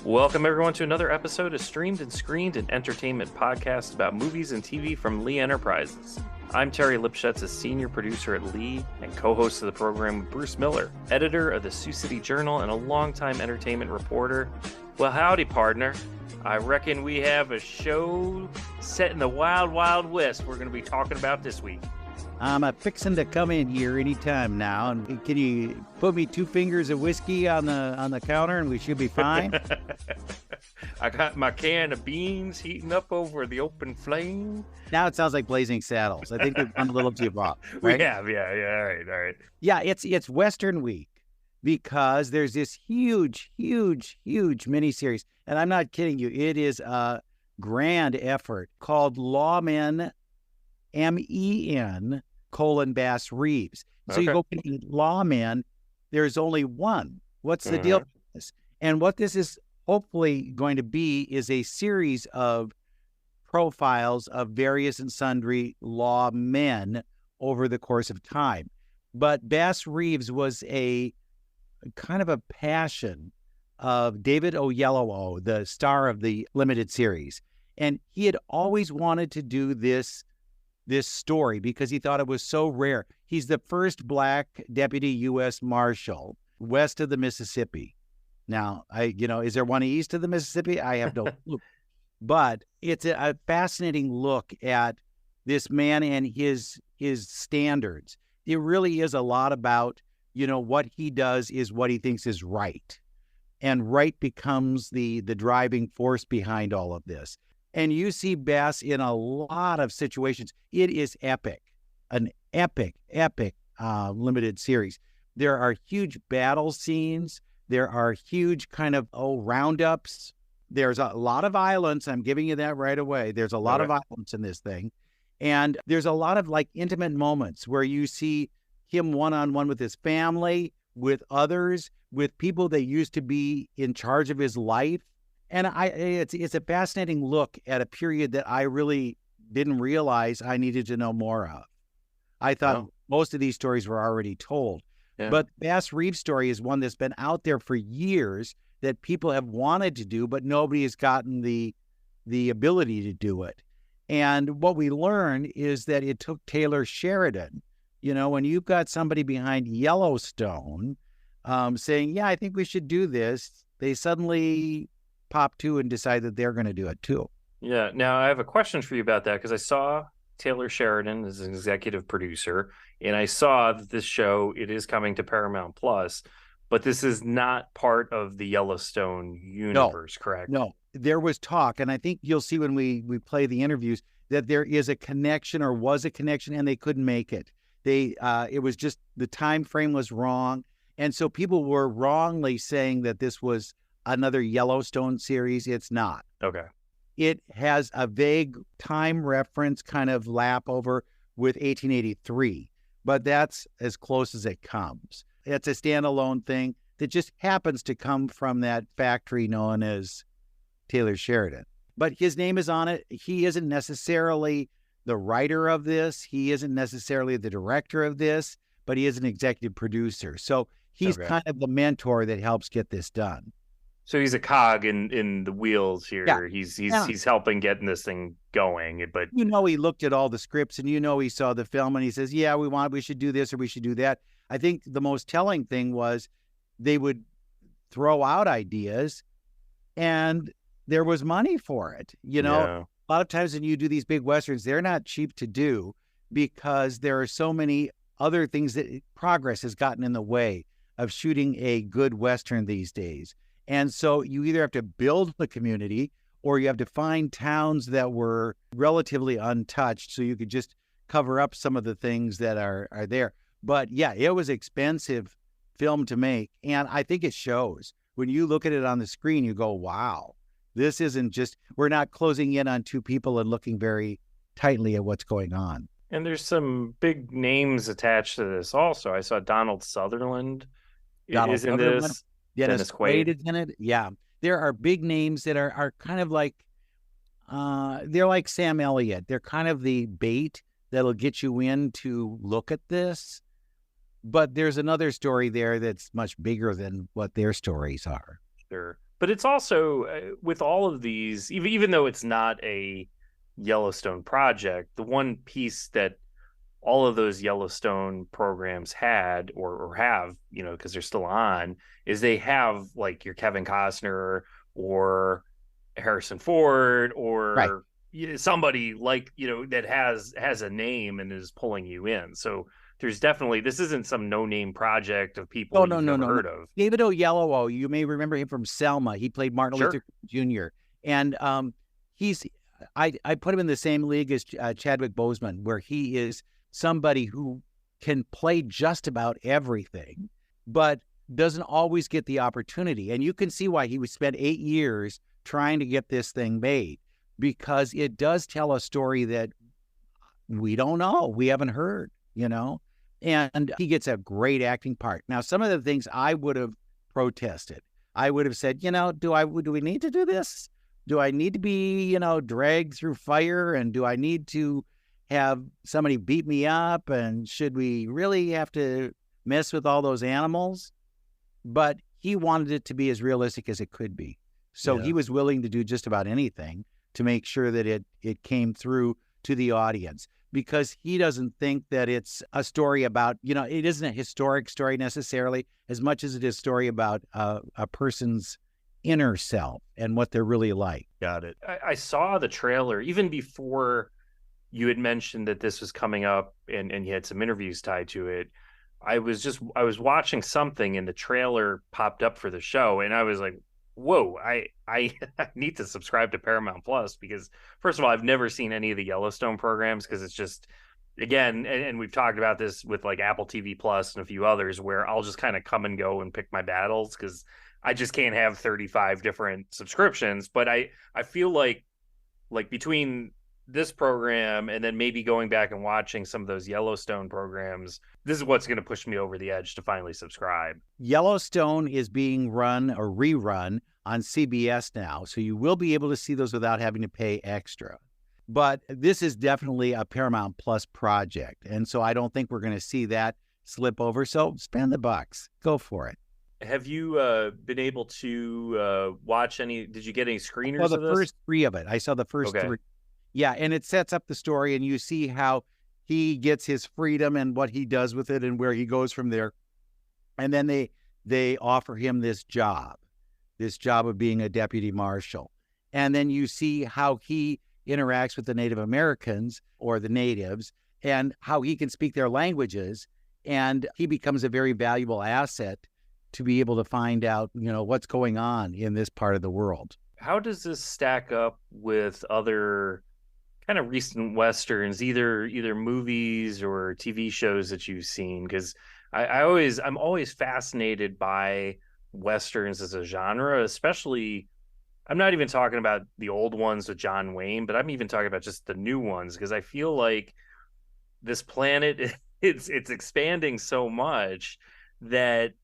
Welcome, everyone, to another episode of Streamed and Screened, an entertainment podcast about movies and TV from Lee Enterprises. I'm Terry Lipschutz, a senior producer at Lee and co-host of the program with Bruce Miller, editor of the Sioux City Journal and a longtime entertainment reporter. Well, howdy, partner. I reckon we have a show set in the wild, wild west we're going to be talking about this week. I'm fixing to come in here anytime now, and can you put me 2 fingers of whiskey on the counter, and we should be fine? I got my can of beans heating up over the open flame. Now it sounds like Blazing Saddles. I think we've gone a little too far. Right? We have, yeah. All right. Yeah, it's Western Week because there's this huge miniseries, and I'm not kidding you. It is a grand effort called Lawmen, MEN, Bass Reeves. So you go to Lawmen, there's only one. What's the deal with this? And what this is hopefully going to be is a series of profiles of various and sundry lawmen over the course of time. But Bass Reeves was a kind of a passion of David Oyelowo, the star of the limited series. And he had always wanted to do this story because he thought it was so rare. He's the first Black deputy U.S. Marshal west of the Mississippi. Now, is there one east of the Mississippi? I have no clue. But it's a fascinating look at this man and his standards. It really is a lot about, what he does is what he thinks is right. And right becomes the driving force behind all of this. And you see Bass in a lot of situations. It is epic, an epic limited series. There are huge battle scenes. There are huge kind of roundups. There's a lot of violence. I'm giving you that right away. There's a lot of violence in this thing. And there's a lot of intimate moments where you see him one-on-one with his family, with others, with people that used to be in charge of his life. And it's a fascinating look at a period that I really didn't realize I needed to know more of. I thought most of these stories were already told. Yeah. But Bass Reeves' story is one that's been out there for years that people have wanted to do, but nobody has gotten the ability to do it. And what we learn is that it took Taylor Sheridan. When you've got somebody behind Yellowstone saying, yeah, I think we should do this, they suddenly pop to and decide that they're going to do it too. Yeah. Now I have a question for you about that because I saw Taylor Sheridan as an executive producer, and I saw that this show, it is coming to Paramount Plus, but this is not part of the Yellowstone universe, correct? No. There was talk, and I think you'll see when we play the interviews that there is a connection or was a connection, and they couldn't make it. It was just the time frame was wrong, and so people were wrongly saying that this was another Yellowstone series. It's not. Okay. It has a vague time reference kind of lap over with 1883, but that's as close as it comes. It's a standalone thing that just happens to come from that factory known as Taylor Sheridan. But his name is on it. He isn't necessarily the writer of this. He isn't necessarily the director of this, but he is an executive producer. So he's kind of the mentor that helps get this done. So he's a cog in the wheels here. Yeah. He's helping getting this thing going. But he looked at all the scripts and he saw the film and he says, yeah, we should do this or we should do that. I think the most telling thing was they would throw out ideas and there was money for it. A lot of times when you do these big Westerns, they're not cheap to do because there are so many other things that progress has gotten in the way of shooting a good Western these days. And so you either have to build the community or you have to find towns that were relatively untouched so you could just cover up some of the things that are there. But yeah, it was expensive film to make. And I think it shows. When you look at it on the screen, you go, wow, this isn't just, we're not closing in on 2 people and looking very tightly at what's going on. And there's some big names attached to this also. I saw Donald Sutherland is in this. Dennis Quaid is in it. Yeah. There are big names that are kind of like, they're like Sam Elliott. They're kind of the bait that'll get you in to look at this. But there's another story there that's much bigger than what their stories are. Sure. But it's also with all of these, even though it's not a Yellowstone project, the one piece that all of those Yellowstone programs had or have, because they're still on, is they have like your Kevin Costner or Harrison Ford Right. or somebody like, that has a name and is pulling you in. So there's definitely, this isn't some no-name project of people No, you've no, never no, no. heard of. David Oyelowo, you may remember him from Selma. He played Martin Sure. Luther King Jr. And I put him in the same league as Chadwick Boseman, where he is somebody who can play just about everything, but doesn't always get the opportunity. And you can see why he would spend 8 years trying to get this thing made, because it does tell a story that we don't know, we haven't heard, and he gets a great acting part. Now, some of the things I would have protested, I would have said, do we need to do this? Do I need to be, dragged through fire? And do I need to have somebody beat me up? And should we really have to mess with all those animals? But he wanted it to be as realistic as it could be. So he was willing to do just about anything to make sure that it came through to the audience, because he doesn't think that it's a story about, it isn't a historic story necessarily as much as it is a story about a person's inner self and what they're really like. Got it. I saw the trailer even before you had mentioned that this was coming up and you had some interviews tied to it. I was watching something and the trailer popped up for the show and I was like, whoa, I need to subscribe to Paramount Plus, because first of all, I've never seen any of the Yellowstone programs, because it's just, again, and we've talked about this with like Apple TV Plus and a few others, where I'll just kind of come and go and pick my battles because I just can't have 35 different subscriptions. But I feel like between this program and then maybe going back and watching some of those Yellowstone programs, this is what's going to push me over the edge to finally subscribe. Yellowstone is being run or rerun on CBS now, so you will be able to see those without having to pay extra. But this is definitely a Paramount Plus project, and so I don't think we're going to see that slip over. So spend the bucks. Go for it. Have you been able to watch any? Did you get any screeners of this? The first 3 of it. I saw the first 3. Yeah, and it sets up the story, and you see how he gets his freedom and what he does with it and where he goes from there. And then they offer him this job of being a deputy marshal. And then you see how he interacts with the Native Americans or the natives and how he can speak their languages. And he becomes a very valuable asset to be able to find out, what's going on in this part of the world. How does this stack up with other kind of recent Westerns, either movies or TV shows that you've seen? Because I'm always fascinated by Westerns as a genre, especially, I'm not even talking about the old ones with John Wayne, but I'm even talking about just the new ones, because I feel like this planet, it's expanding so much that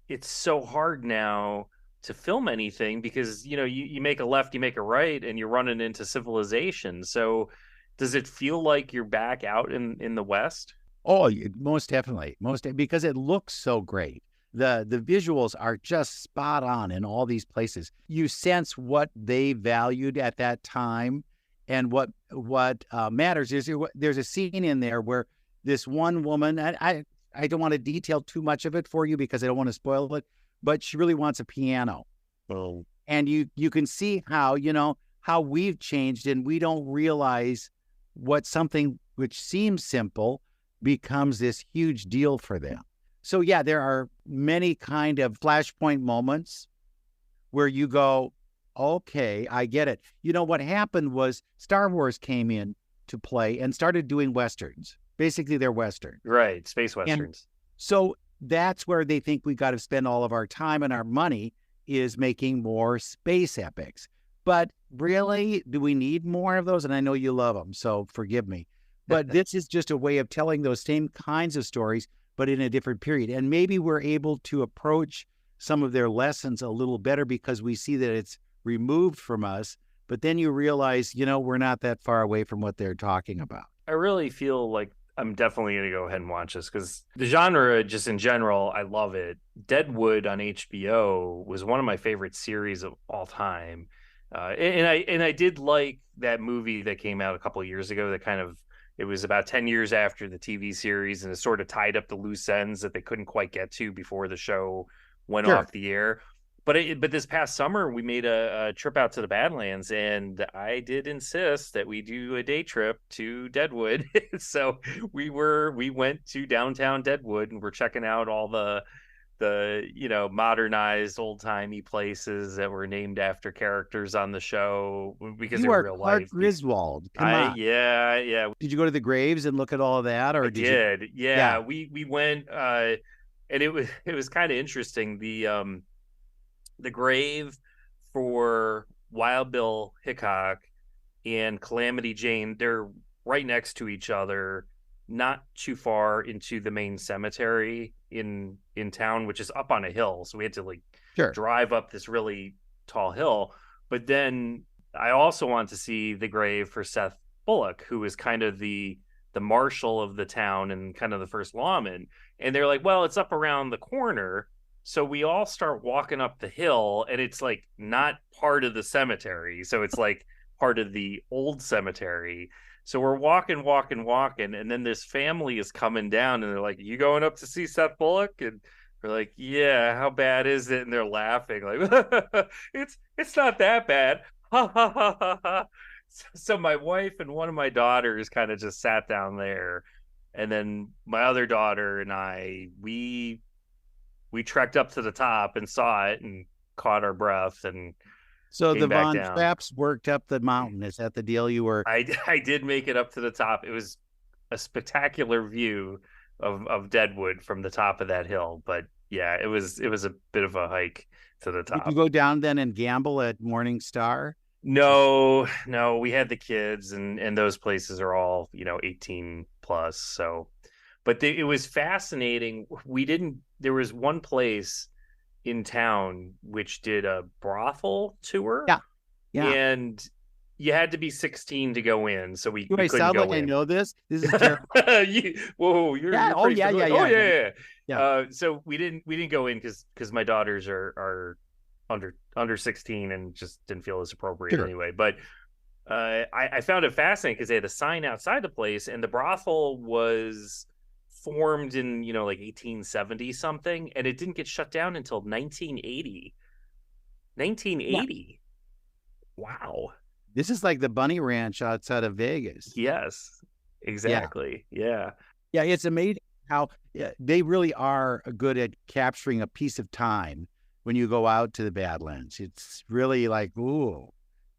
it's so hard now to film anything, because you make a left, you make a right, and you're running into civilization. So does it feel like you're back out in the West? Oh, most definitely, because it looks so great. The visuals are just spot on in all these places. You sense what they valued at that time, and what matters is there's a scene in there where this one woman, I don't want to detail too much of it for you because I don't want to spoil it, but she really wants a piano. Oh. And you can see how, how we've changed, and we don't realize what something which seems simple becomes this huge deal for them. So yeah, there are many kind of flashpoint moments where you go, okay, I get it. What happened was Star Wars came in to play and started doing Westerns. Basically, they're Western. Right, space Westerns. And so that's where they think we got to spend all of our time and our money, is making more space epics. But really, do we need more of those? And I know you love them, so forgive me. But this is just a way of telling those same kinds of stories, but in a different period. And maybe we're able to approach some of their lessons a little better because we see that it's removed from us. But then you realize, we're not that far away from what they're talking about. I really feel like I'm definitely going to go ahead and watch this because the genre, just in general, I love it. Deadwood on HBO was one of my favorite series of all time. And I did like that movie that came out a couple of years ago that kind of, it was about 10 years after the TV series, and it sort of tied up the loose ends that they couldn't quite get to before the show went Sure. off the air. But this past summer we made a trip out to the Badlands, and I did insist that we do a day trip to Deadwood. So we went to downtown Deadwood, and we're checking out all the modernized old timey places that were named after characters on the show because You they're are real Clark life. Griswold. Come I on. Yeah. Did you go to the graves and look at all of that, or I did you? did. Yeah, Yeah. we went and it was kind of interesting. The grave for Wild Bill Hickok and Calamity Jane, they're right next to each other, not too far into the main cemetery in town, which is up on a hill. So we had to like Sure. drive up this really tall hill. But then I also want to see the grave for Seth Bullock, who is kind of the marshal of the town and kind of the first lawman. And they're like, well, it's up around the corner. So we all start walking up the hill, and it's like not part of the cemetery. So it's like part of the old cemetery. So we're walking, and then this family is coming down, and they're like, "You going up to see Seth Bullock?" And we're like, "Yeah, how bad is it?" And they're laughing like, "It's not that bad." Ha ha ha ha ha. So my wife and one of my daughters kind of just sat down there, and then my other daughter and we trekked up to the top and saw it and caught our breath and So the came back Von down. Trapps worked up the mountain. Is that the deal you were? I did make it up to the top. It was a spectacular view of Deadwood from the top of that hill. But yeah, it was a bit of a hike to the Did you top. go down then and gamble at Morning Star? No, we had the kids, and those places are all 18 plus. So, but it was fascinating. We didn't. There was one place in town which did a brothel tour, Yeah. Yeah. and you had to be 16 to go in, so we, Do we I couldn't sound like go I in. know this? This is terrible. Whoa, you're Yeah. you're Oh pretty yeah. Yeah. familiar. Oh Yeah. Yeah. yeah, Yeah. yeah. So we didn't go in because my daughters are under 16 and just didn't feel as appropriate Sure. anyway. But I found it fascinating because they had a sign outside the place, and the brothel was formed in like 1870 something, and it didn't get shut down until 1980. Yeah. 1980. Wow. This is like the Bunny Ranch outside of Vegas. Yes, Yeah. exactly. Yeah. Yeah. It's amazing how they really are good at capturing a piece of time when you go out to the Badlands. It's really like, ooh,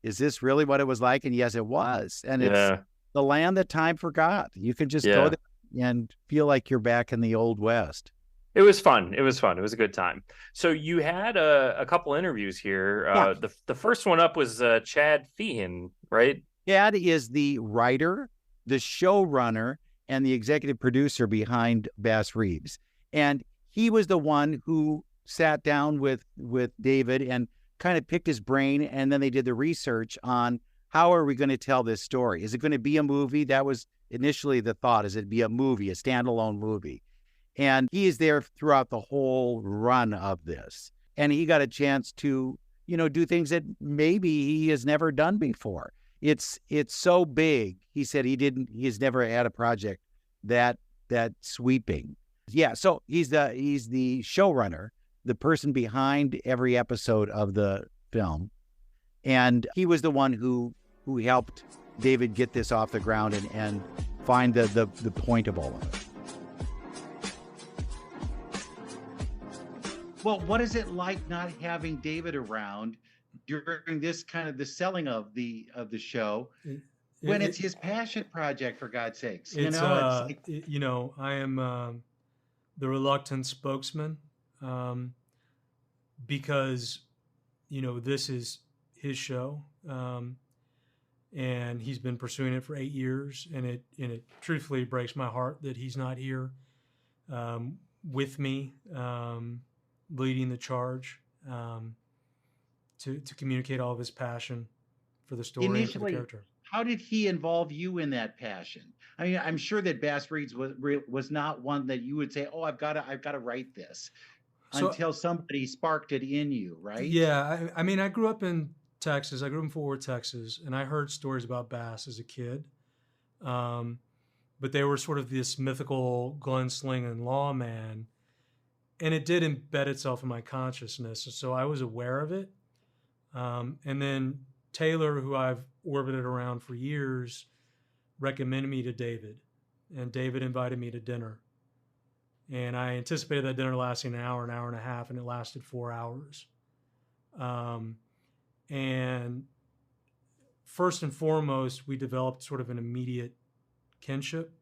is this really what it was like? And yes, it was. And it's Yeah. the land that time forgot. You can just go Yeah. there and feel like you're back in the Old West. It was fun. It was fun. It was a good time. So you had a couple interviews here. Yeah. The first one up was Chad Feehan, right? Chad is the writer, the showrunner, and the executive producer behind Bass Reeves. And he was the one who sat down with David and kind of picked his brain, and then they did the research on how are we going to tell this story? Is it going to be a movie? That was initially the thought. Is it be a movie, a standalone movie? And he is there throughout the whole run of this. And he got a chance to, do things that maybe he has never done before. It's so big. He said he's never had a project that sweeping. Yeah. So he's the showrunner, the person behind every episode of the film. And he was the one who helped David get this off the ground and find the point of all of it. Well, what is it like not having David around during this kind of the selling of the show when it's his passion project, for God's sakes? I am the reluctant spokesman because this is his show, and he's been pursuing it for 8 years, and it truthfully breaks my heart that he's not here with me, leading the charge to communicate all of his passion for the story and for the character. how did he involve you in that passion? I mean, I'm sure that Bass Reeves was not one that you would say, "Oh, I've got to write this," until somebody sparked it in you, right? Yeah, I mean, I grew up in Texas. I grew up in Fort Worth, Texas, and I heard stories about bass as a kid. But they were sort of this mythical gunslinging lawman, and it did embed itself in my consciousness. So I was aware of it. And then Taylor, who I've orbited around for years, recommended me to David, and David invited me to dinner. And I anticipated that dinner lasting an hour and a half, and it lasted 4 hours. And first and foremost, we developed sort of an immediate kinship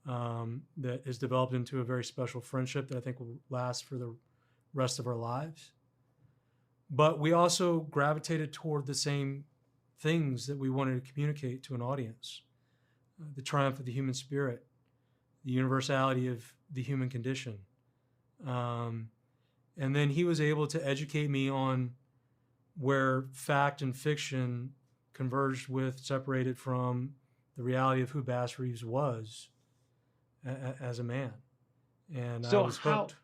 that has developed into a very special friendship that I think will last for the rest of our lives. But we also gravitated toward the same things that we wanted to communicate to an audience. The triumph of the human spirit, the universality of the human condition. And then he was able to educate me on where fact and fiction converged with, separated from the reality of who Bass Reeves was as a man. And so I was hooked.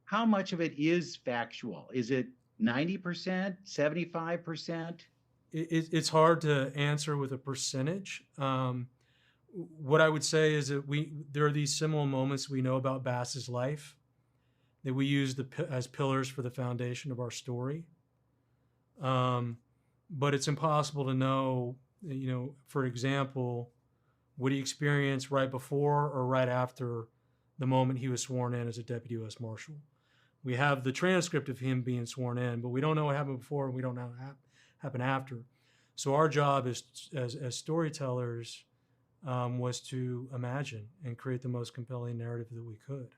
How much of it is factual? Is it 90%, 75%? It's hard to answer with a percentage. What I would say is that there are these seminal moments we know about Bass's life that we use as pillars for the foundation of our story. But it's impossible to know, for example, what he experienced right before or right after the moment he was sworn in as a Deputy U.S. Marshal. We have the transcript of him being sworn in, but we don't know what happened before, and we don't know what happened after. So our job as storytellers was to imagine and create the most compelling narrative that we could.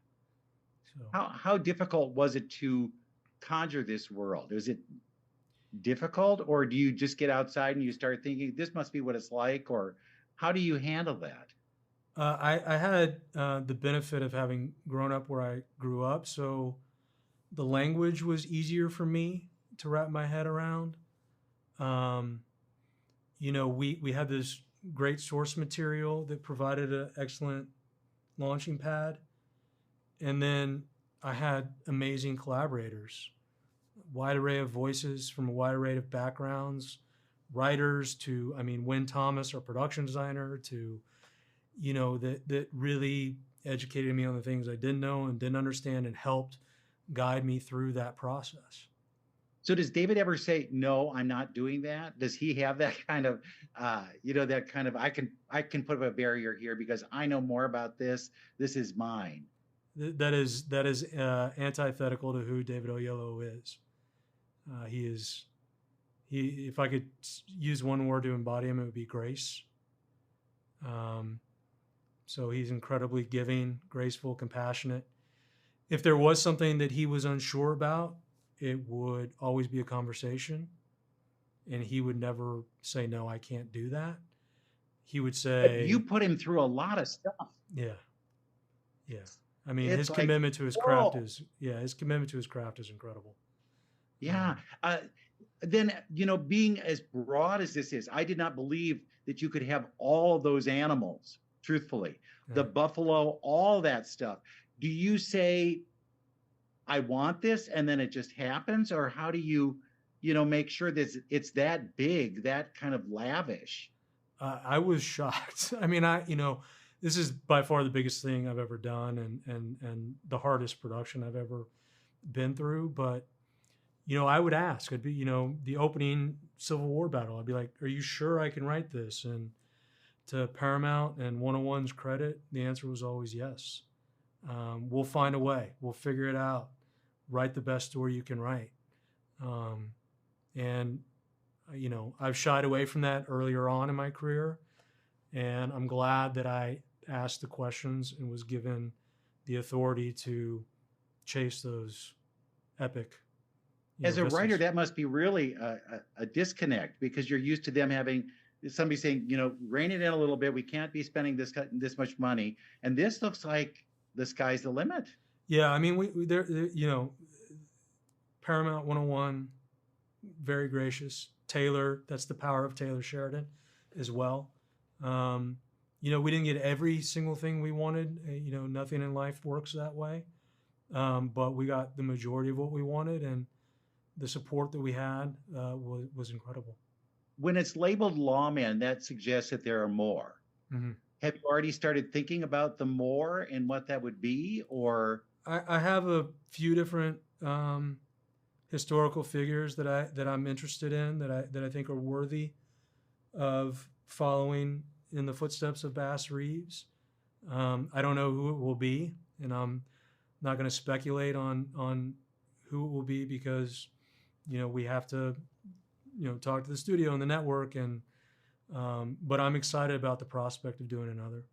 So how difficult was it to conjure this world? Was it difficult, or do you just get outside and you start thinking this must be what it's like, or how do you handle that? I had the benefit of having grown up where I grew up, so the language was easier for me to wrap my head around. We had this great source material that provided an excellent launching pad, and then I had amazing collaborators, wide array of voices from a wide array of backgrounds, writers to, Wynn Thomas, our production designer, to, that really educated me on the things I didn't know and didn't understand and helped guide me through that process. So does David ever say, no, I'm not doing that? Does he have that kind of, that kind of, I can put up a barrier here because I know more about this. This is mine. That is antithetical to who David Oyelowo is. If I could use one word to embody him, it would be grace. So he's incredibly giving, graceful, compassionate. If there was something that he was unsure about, it would always be a conversation. And he would never say, no, I can't do that. He would say... But you put him through a lot of stuff. Yeah. Yeah. His commitment to his craft is incredible. Yeah. Then, being as broad as this is, I did not believe that you could have all of those animals, truthfully. Yeah. The buffalo, all that stuff. Do you say, I want this, and then it just happens? Or how do you, make sure that it's that big, that kind of lavish? I was shocked. This is by far the biggest thing I've ever done and the hardest production I've ever been through. But, I would ask, it'd be, the opening Civil War battle. I'd be like, are you sure I can write this? And to Paramount and 101's credit, the answer was always yes. We'll find a way. We'll figure it out. Write the best story you can write. I've shied away from that earlier on in my career. And I'm glad that I asked the questions and was given the authority to chase those epic. As a writer, that must be really a disconnect, because you're used to them having somebody saying, rein it in a little bit. We can't be spending this much money. And this looks like the sky's the limit. Yeah, Paramount 101, very gracious. Taylor, that's the power of Taylor Sheridan. as well. We didn't get every single thing we wanted. Nothing in life works that way. But we got the majority of what we wanted, and the support that we had was incredible. When it's labeled Lawmen, that suggests that there are more. Mm-hmm. Have you already started thinking about the more and what that would be, or? I have a few different historical figures that I'm interested in, that I think are worthy of following in the footsteps of Bass Reeves. I don't know who it will be, and I'm not going to speculate on who it will be, because we have to talk to the studio and the network, and but I'm excited about the prospect of doing another.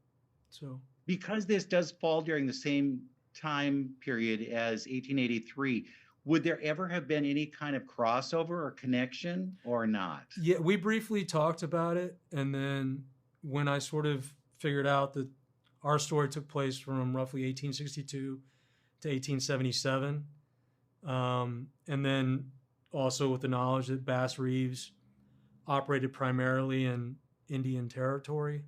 So because this does fall during the same time period as 1883, would there ever have been any kind of crossover or connection, or not? Yeah, we briefly talked about it, and then when I sort of figured out that our story took place from roughly 1862 to 1877, and then also with the knowledge that Bass Reeves operated primarily in Indian territory,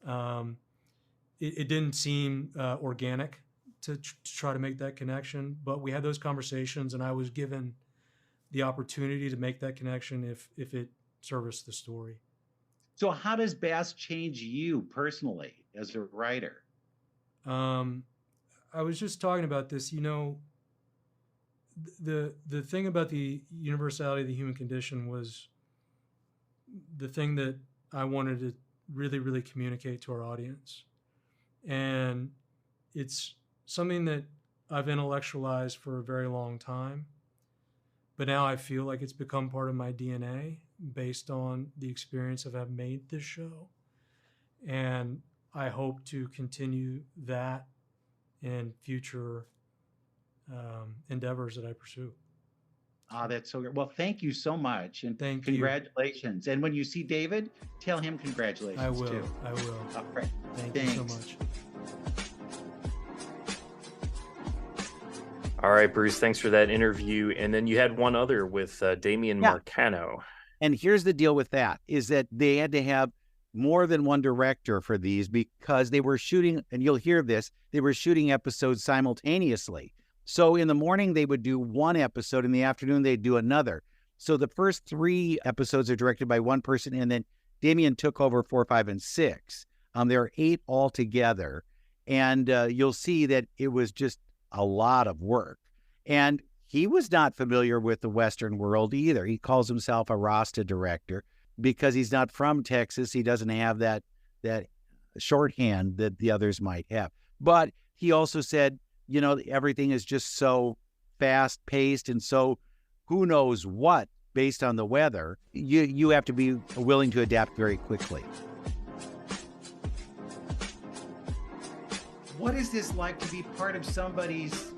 it didn't seem organic to try to make that connection. But we had those conversations, and I was given the opportunity to make that connection if it serviced the story. So how does Bass change you personally as a writer? I was just talking about this, the thing about the universality of the human condition was the thing that I wanted to really, really communicate to our audience. And it's something that I've intellectualized for a very long time, but now I feel like it's become part of my DNA based on the experience of having made this show. And I hope to continue that in future endeavors that I pursue. That's so good. Well, thank you so much, and congratulations. And when you see David, tell him congratulations. I will. Too. I will. All right. Thank you so much. All right, Bruce, thanks for that interview. And then you had one other with Damian Marcano. And here's the deal with that, is that they had to have more than one director for these, because they were shooting, and you'll hear this, they were shooting episodes simultaneously. So in the morning, they would do one episode. In the afternoon, they'd do another. So the first 3 episodes are directed by one person, and then Damian took over 4, 5, and 6. There are 8 altogether. And you'll see that it was just a lot of work. And he was not familiar with the Western world either. He calls himself a Rasta director because he's not from Texas. He doesn't have that shorthand that the others might have. But he also said, everything is just so fast-paced, and so who knows what, based on the weather, you have to be willing to adapt very quickly. What is this like to be part of somebody's,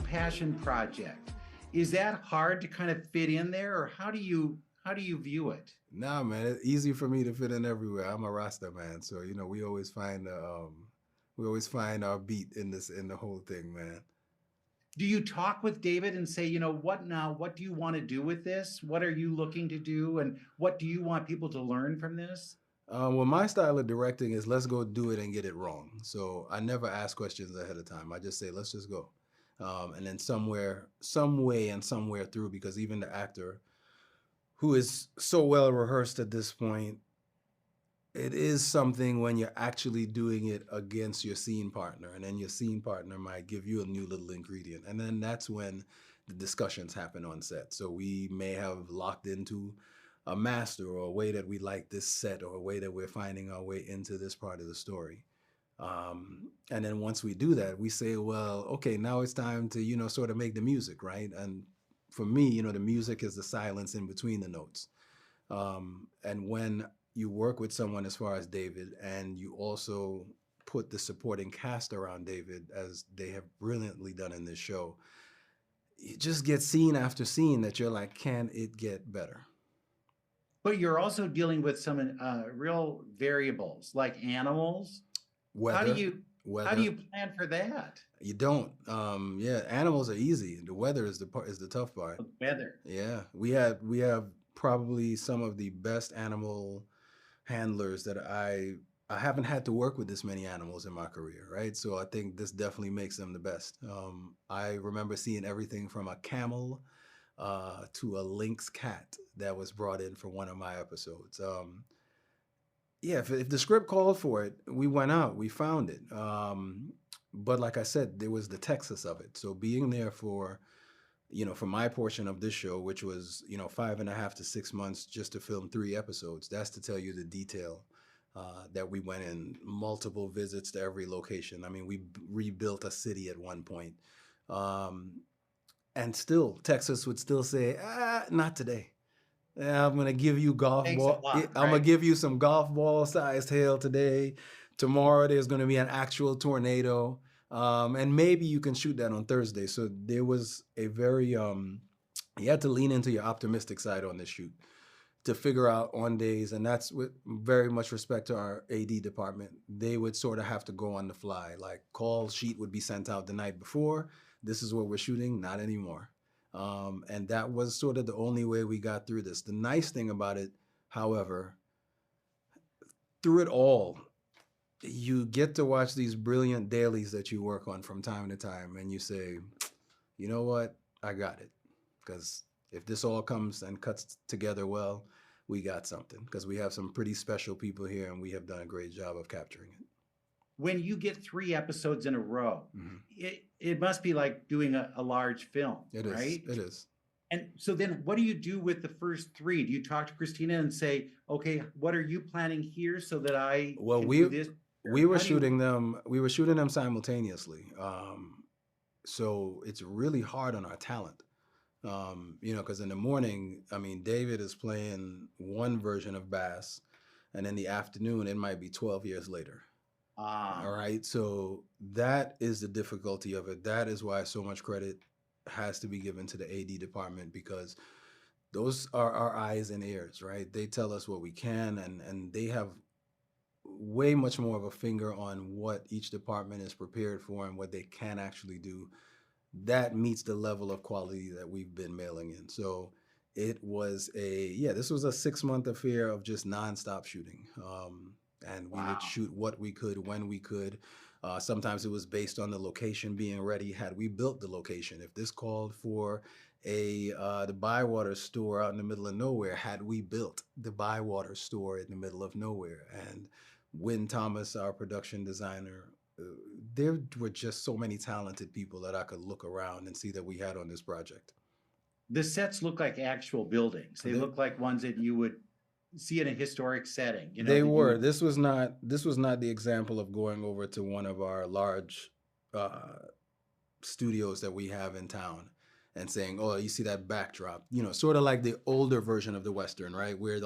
passion project? Is that hard to kind of fit in there, or how do you view it? Nah, man, it's easy for me to fit in everywhere. I'm a Rasta man, so we always find our beat in the whole thing, man. Do you talk with David and say, what now? What do you want to do with this? What are you looking to do, and what do you want people to learn from this? Well, my style of directing is let's go do it and get it wrong. So I never ask questions ahead of time. I just say, let's just go. And then some way and somewhere through, because even the actor, who is so well rehearsed at this point, it is something when you're actually doing it against your scene partner, and then your scene partner might give you a new little ingredient. And then that's when the discussions happen on set. So we may have locked into a master, or a way that we like this set, or a way that we're finding our way into this part of the story. And then once we do that, we say, well, okay, now it's time to, sort of make the music, right? And for me, the music is the silence in between the notes. And when you work with someone as far as David, and you also put the supporting cast around David, as they have brilliantly done in this show, you just get scene after scene that you're like, can it get better? But you're also dealing with some real variables like animals. Weather. How do you plan for that? You don't. Animals are easy. The weather is the tough part. The weather. Yeah, we have probably some of the best animal handlers that I haven't had to work with this many animals in my career, right? So I think this definitely makes them the best. I remember seeing everything from a camel to a lynx cat that was brought in for one of my episodes. Yeah, if the script called for it, we went out, we found it. But like I said, there was the Texas of it. So being there for, for my portion of this show, which was, 5.5 to 6 months just to film 3 episodes, that's to tell you the detail that we went in, multiple visits to every location. I mean, we rebuilt a city at one point. And still, Texas would still say, not today. I'm going to give you golf ball. I'm going to give you some golf ball sized hail today. Tomorrow, there's going to be an actual tornado. And maybe you can shoot that on Thursday. So there was a very, you had to lean into your optimistic side on this shoot to figure out on days. And that's with very much respect to our AD department. They would sort of have to go on the fly. Like call sheet would be sent out the night before. This is what we're shooting. Not anymore. And that was sort of the only way we got through this. The nice thing about it, however, through it all, you get to watch these brilliant dailies that you work on from time to time, and you say, you know what, I got it. Because if this all comes and cuts together well, we got something. Because we have some pretty special people here, and we have done a great job of capturing it. When you get 3 episodes in a row, it must be like doing a large film, right? It is. And so then what do you do with the first 3? Do you talk to Christina and say, okay, what are you planning here so that I can do this? We were shooting them simultaneously. So it's really hard on our talent. Because in the morning, I mean, David is playing one version of Bass, and in the afternoon, it might be 12 years later. All right. So that is the difficulty of it. That is why so much credit has to be given to the AD department, because those are our eyes and ears, right? They tell us what we can, and they have way much more of a finger on what each department is prepared for and what they can actually do. That meets the level of quality that we've been mailing in. So it was this was a 6-month affair of just nonstop shooting. And we would shoot what we could, when we could. Sometimes it was based on the location being ready. Had we built the location, if this called for the Bywater store out in the middle of nowhere, had we built the Bywater store in the middle of nowhere? And Wynn Thomas, our production designer, there were just so many talented people that I could look around and see that we had on this project. The sets look like actual buildings. They look like ones that you would see in a historic setting. They were. This was not the example of going over to one of our large studios that we have in town and saying, oh, you see that backdrop, sort of like the older version of the Western, right? Where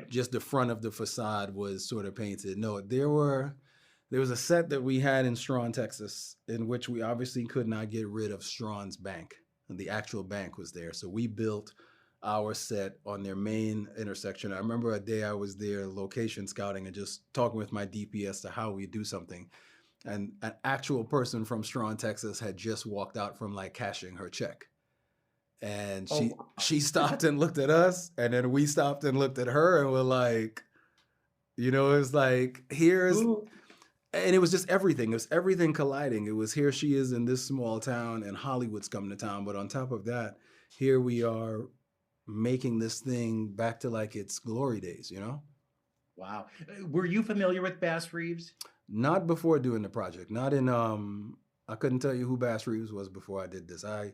just the front of the facade was sort of painted. No, there was a set that we had in Strawn, Texas, in which we obviously could not get rid of Strawn's bank. And the actual bank was there. So we built our set on their main intersection. I remember a day I was there location scouting and just talking with my DP as to how we do something. And an actual person from Strawn, Texas had just walked out from cashing her check. And she stopped and looked at us, and then we stopped and looked at her, and we're like, it's like, here's, and it was just everything. It was everything colliding. It was, here she is in this small town, and Hollywood's coming to town. But on top of that, here we are making this thing back to its glory days, Wow. Were you familiar with Bass Reeves? Not before doing the project. Not in, I couldn't tell you who Bass Reeves was before I did this. I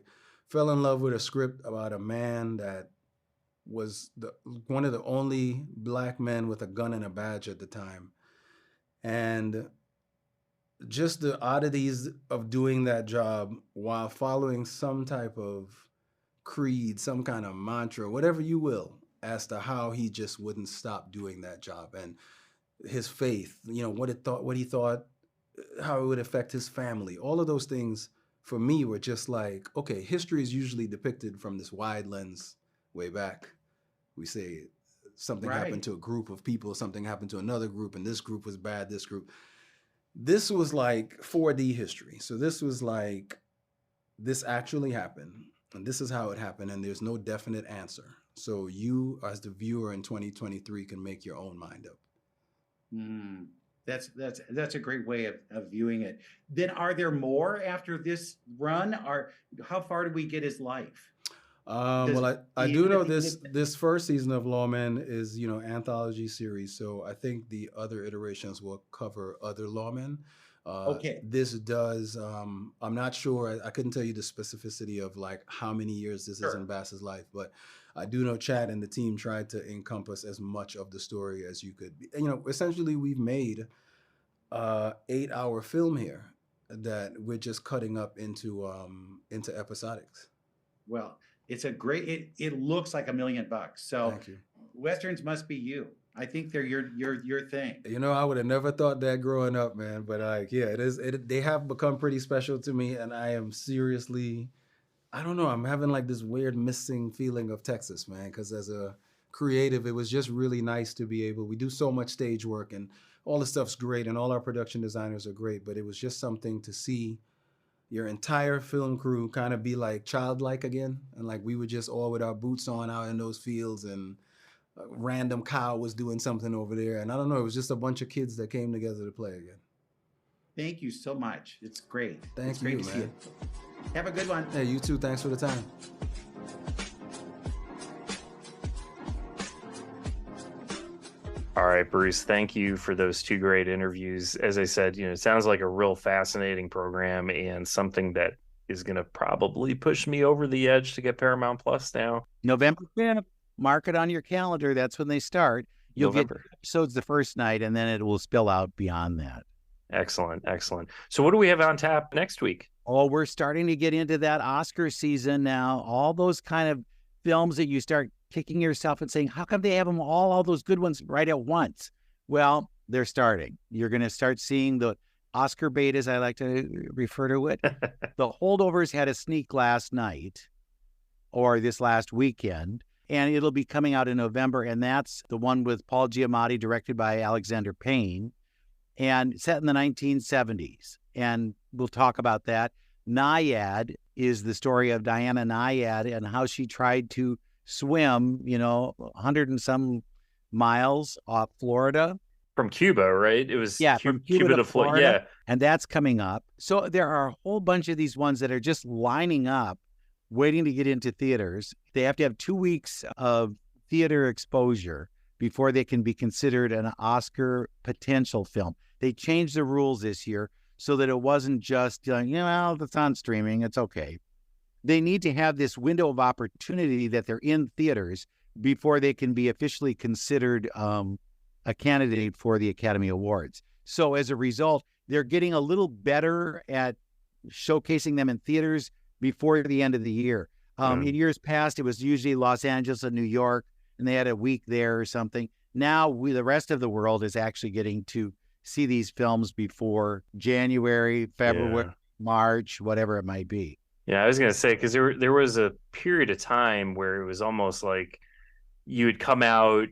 fell in love with a script about a man that was one of the only Black men with a gun and a badge at the time. And just the oddities of doing that job while following some type of creed, some kind of mantra, whatever you will, as to how he just wouldn't stop doing that job, and his faith, what he thought, how it would affect his family. All of those things for me were just like, okay, history is usually depicted from this wide lens way back. We say something happened to a group of people, something happened to another group, and this group was bad, this group. This was like 4D history. So this was like, this actually happened, and this is how it happened, and there's no definite answer. So you, as the viewer in 2023, can make your own mind up. Mm, that's a great way of viewing it. Then are there more after this run? How far do we get his life? Well, I do know this first season of Lawmen is, anthology series. So I think the other iterations will cover other Lawmen. Okay. This does. I'm not sure. I couldn't tell you the specificity of like how many years this is in Bass's life, but I do know Chad and the team tried to encompass as much of the story as you could. Essentially, we've made 8-hour film here that we're just cutting up into episodics. Well, it's a great. It looks like $1 million. So thank you. Westerns must be you. I think they're your thing. I would have never thought that growing up, man. But it is. They have become pretty special to me, and I am seriously. I don't know. I'm having like this weird missing feeling of Texas, man. Because as a creative, it was just really nice to be able. We do so much stage work, and all the stuff's great, and all our production designers are great. But it was just something to see your entire film crew kind of be like childlike again, and like we were just all with our boots on out in those fields, and a random cow was doing something over there, and I don't know, it was just a bunch of kids that came together to play again. Thank you so much. It's great. It's great to see you. Have a good one. Hey, you too. Thanks for the time. All right, Bruce, thank you for those 2 great interviews. As I said, it sounds like a real fascinating program and something that is going to probably push me over the edge to get Paramount Plus now. November 5th, mark it on your calendar. That's when they start. You'll get episodes the first night, and then it will spill out beyond that. Excellent. So what do we have on tap next week? Oh, we're starting to get into that Oscar season now. All those kind of films that you start kicking yourself and saying, how come they have them all those good ones right at once? Well, they're starting. You're going to start seeing the Oscar bait, as I like to refer to it. The Holdovers had a sneak last night or this last weekend, and it'll be coming out in November. And that's the one with Paul Giamatti, directed by Alexander Payne, and set in the 1970s. And we'll talk about that. Naiad is the story of Diana Naiad and how she tried to swim, 100 and some miles off Florida. From Cuba, right? It was from Cuba to Florida. Yeah. And that's coming up. So there are a whole bunch of these ones that are just lining up, waiting to get into theaters. They have to have 2 weeks of theater exposure before they can be considered an Oscar potential film. They changed the rules this year so that it wasn't just, it's on streaming, it's okay. They need to have this window of opportunity that they're in theaters before they can be officially considered a candidate for the Academy Awards. So as a result, they're getting a little better at showcasing them in theaters before the end of the year. In years past, it was usually Los Angeles and New York, and they had a week there or something. Now the rest of the world is actually getting to see these films before January, February, March, whatever it might be. Yeah, I was going to say, because there was a period of time where it was almost like you would come out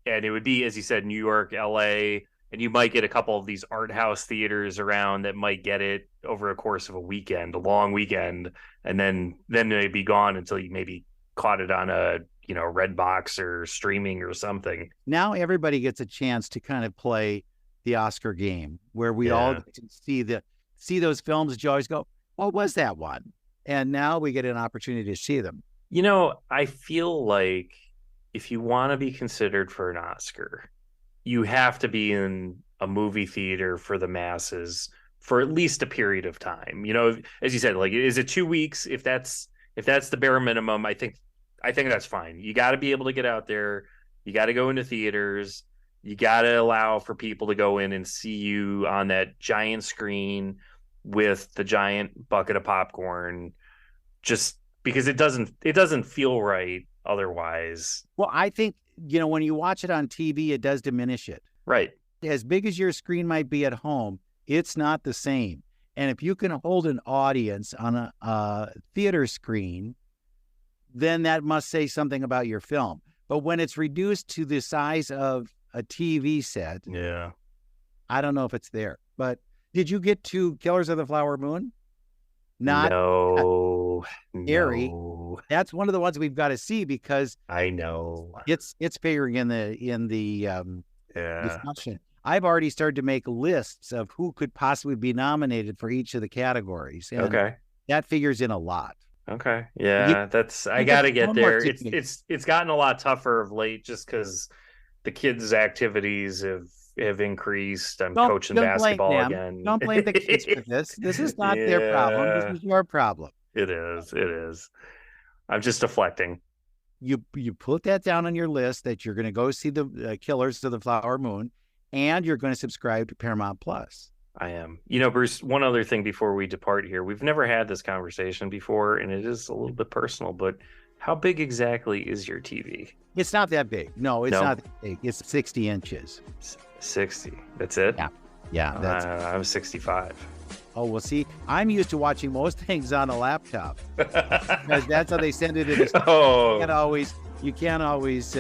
and it would be, as you said, New York, LA, and you might get a couple of these art house theaters around that might get it over a course of a weekend, a long weekend, and then they'd be gone until you maybe caught it on a Redbox or streaming or something. Now everybody gets a chance to kind of play the Oscar game, where we all get to see those films that you always go, what was that one? And now we get an opportunity to see them. I feel like if you want to be considered for an Oscar, you have to be in a movie theater for the masses for at least a period of time. As you said, like, is it 2 weeks? If that's the bare minimum, I think that's fine. You got to be able to get out there. You got to go into theaters. You got to allow for people to go in and see you on that giant screen with the giant bucket of popcorn, just because it doesn't feel right otherwise. Well, I think, when you watch it on TV, it does diminish it. Right. As big as your screen might be at home, it's not the same. And if you can hold an audience on a theater screen, then that must say something about your film. But when it's reduced to the size of a TV set, I don't know if it's there. But did you get to Killers of the Flower Moon? No. Airy. That's one of the ones we've got to see because I know it's figuring in the discussion. I've already started to make lists of who could possibly be nominated for each of the categories. And that figures in a lot. Okay. Yeah, I got to get there. It's gotten a lot tougher of late just because the kids' activities have increased. I'm coaching basketball again. Don't blame the kids for this. This is not their problem. This is your problem. It is. I'm just deflecting. You put that down on your list that you're going to go see the Killers of the Flower Moon, and you're going to subscribe to Paramount Plus. I am. Bruce, one other thing before we depart here. We've never had this conversation before, and it is a little bit personal, but how big exactly is your TV? It's not that big. No, it's not that big. It's 60 inches. 60. That's it? Yeah. I'm 65. Oh, well, see, I'm used to watching most things on a laptop because that's how they send it in. You can't always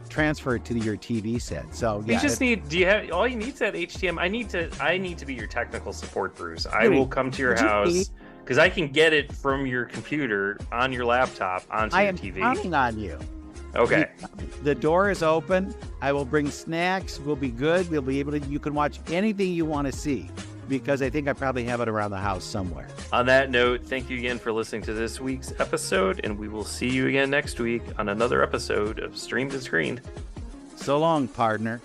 transfer it to your TV set. So you just need. Do you have all you need is that HDMI? I need to be your technical support, Bruce. I will come to your house because I can get it from your computer on your laptop onto your TV. I am counting on you. Okay. The door is open. I will bring snacks. We'll be good. We'll be able to. You can watch anything you want to see, because I think I probably have it around the house somewhere. On that note, thank you again for listening to this week's episode, and we will see you again next week on another episode of Streamed and Screened. So long, partner.